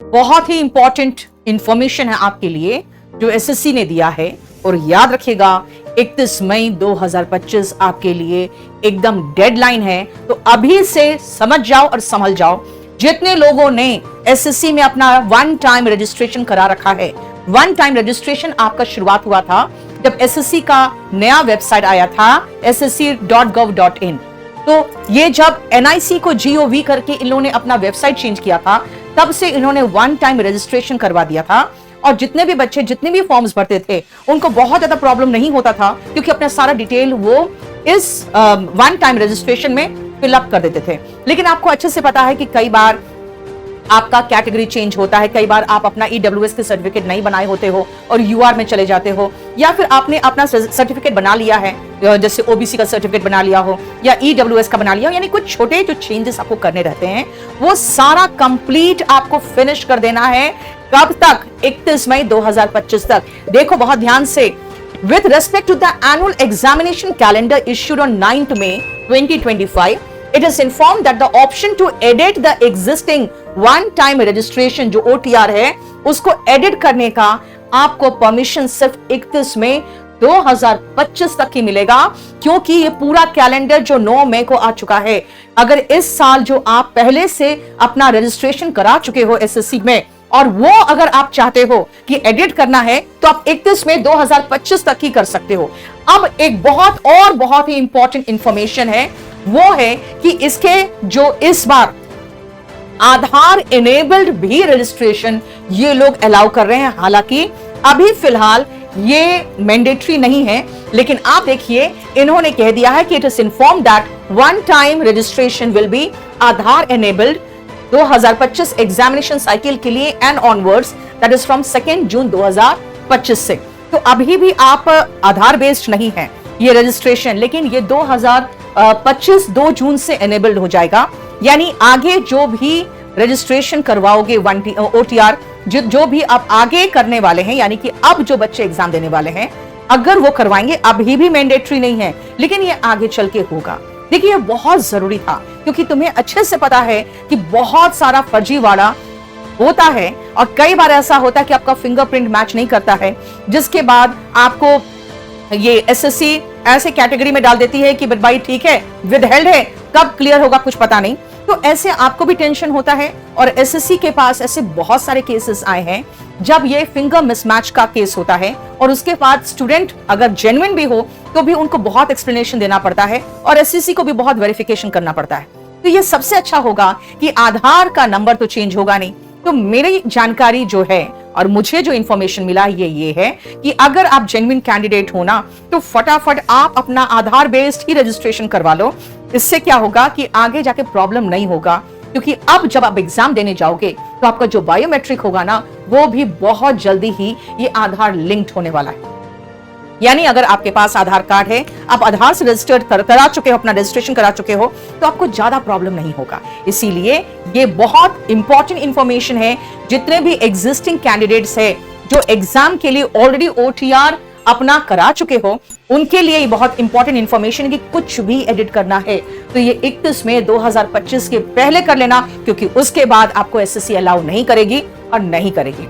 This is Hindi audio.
बहुत ही इंपॉर्टेंट इंफॉर्मेशन है आपके लिए जो एसएससी ने दिया है। और याद रखिएगा 31 मई 2025 आपके लिए एकदम डेडलाइन है, तो अभी से समझ जाओ और संभल जाओ। जितने लोगों ने एसएससी में अपना वन टाइम रजिस्ट्रेशन करा रखा है, वन टाइम रजिस्ट्रेशन आपका शुरुआत हुआ था जब एसएससी का नया वेबसाइट आया था ssc.gov.in। तो ये जब एनआईसी को जीओवी करके इन्होंने अपना वेबसाइट चेंज किया था, तब से इन्होंने वन टाइम रजिस्ट्रेशन करवा दिया था। और जितने भी बच्चे जितने भी फॉर्म्स भरते थे उनको बहुत ज्यादा प्रॉब्लम नहीं होता था, क्योंकि अपना सारा डिटेल वो इस वन टाइम रजिस्ट्रेशन में फिलअप कर देते थे। लेकिन आपको अच्छे से पता है कि कई बार आपका कैटेगरी चेंज होता है, कई बार आप अपना ईडब्ल्यूएस के सर्टिफिकेट नहीं बनाए होते हो और यूआर में चले जाते हो, या फिर आपने अपना सर्टिफिकेट बना लिया है, जैसे ओबीसी का सर्टिफिकेट बना लिया हो या ईडब्ल्यूएस का बना लिया हो, यानी कुछ छोटे जो चेंजेस आपको करने रहते हैं वो सारा कंप्लीट आपको फिनिश कर देना है। कब तक? 31 मई 2025 तक। देखो बहुत ध्यान से, with respect to the annual examination calendar issued on 9th May 2025, it is informed that the option to edit the existing one-time registration जो OTR है उसको edit करने का आपको परमिशन सिर्फ 31 मई 2025 तक ही मिलेगा, क्योंकि ये पूरा कैलेंडर जो 9 मई को आ चुका है। अगर इस साल जो आप पहले से अपना रजिस्ट्रेशन करा चुके हो एसएससी में और वो अगर आप चाहते हो कि एडिट करना है तो आप 31 मई 2025 तक ही कर सकते हो। अब एक बहुत ही इंपॉर्टेंट इंफॉर्मेशन है, वो है कि इसके जो इस बार आधार इनेबल्ड भी रजिस्ट्रेशन ये लोग अलाउ कर रहे हैं। हालांकि अभी फिलहाल ये मैंडेटरी नहीं है, लेकिन आप देखिए इन्होंने कह दिया है कि it is inform that one time registration will be Aadhaar enabled 2025 examination cycle के लिए and onwards, that is from 2 जून 2025 से। तो अभी भी आप आधार बेस्ड नहीं है ये रजिस्ट्रेशन, लेकिन ये 2025 2 जून से एनेबल्ड हो जाएगा। यानी आगे जो भी रजिस्ट्रेशन करवाओगे OTR जो भी आप आगे करने वाले हैं, यानी कि अब जो बच्चे एग्जाम देने वाले हैं अगर वो करवाएंगे, अभी भी मैंडेटरी नहीं है लेकिन ये आगे चल के होगा। देखिए ये बहुत जरूरी था, क्योंकि तुम्हें अच्छे से पता है कि बहुत सारा फर्जीवाड़ा होता है और कई बार ऐसा होता है कि आपका फिंगरप्रिंट मैच नहीं करता है, जिसके बाद आपको ये एसएससी ऐसे कैटेगरी में डाल देती है कि भाई ठीक है विदहेल्ड है, कब क्लियर होगा कुछ पता नहीं। तो ऐसे आपको भी टेंशन होता है और एसएससी के पास ऐसे बहुत सारे केसेस आए हैं जब ये फिंगर मिसमैच का केस होता है और उसके बाद स्टूडेंट अगर जेन्युइन भी हो तो भी उनको बहुत एक्सप्लेनेशन देना पड़ता है और एसएससी को भी बहुत वेरिफिकेशन करना पड़ता है। तो ये सबसे अच्छा होगा कि आधार का नंबर तो चेंज होगा नहीं। तो मेरी जानकारी जो है और मुझे जो इंफॉर्मेशन मिला ये है कि अगर आप जेन्युइन कैंडिडेट हो ना तो फटाफट आप अपना आधार बेस्ड ही रजिस्ट्रेशन करवा लो। इससे क्या होगा कि आगे जाके प्रॉब्लम नहीं होगा, क्योंकि अब जब आप एग्जाम देने जाओगे तो आपका जो बायोमेट्रिक होगा ना वो भी बहुत जल्दी ही ये आधार लिंक्ड होने वाला है। यानी अगर आपके पास आधार कार्ड है, आप आधार से रजिस्टर्ड करा चुके हो, अपना रजिस्ट्रेशन करा चुके हो, तो आपको ज्यादा प्रॉब्लम नहीं होगा। इसीलिए ये बहुत इंपॉर्टेंट इंफॉर्मेशन है। जितने भी एग्जिस्टिंग कैंडिडेट्स है जो एग्जाम के लिए ऑलरेडी OTR अपना करा चुके हो, उनके लिए ये बहुत इंपॉर्टेंट इंफॉर्मेशन है कि कुछ भी एडिट करना है तो ये 31 मई 2025 के पहले कर लेना, क्योंकि उसके बाद आपको एसएससी अलाउ नहीं करेगी और नहीं करेगी।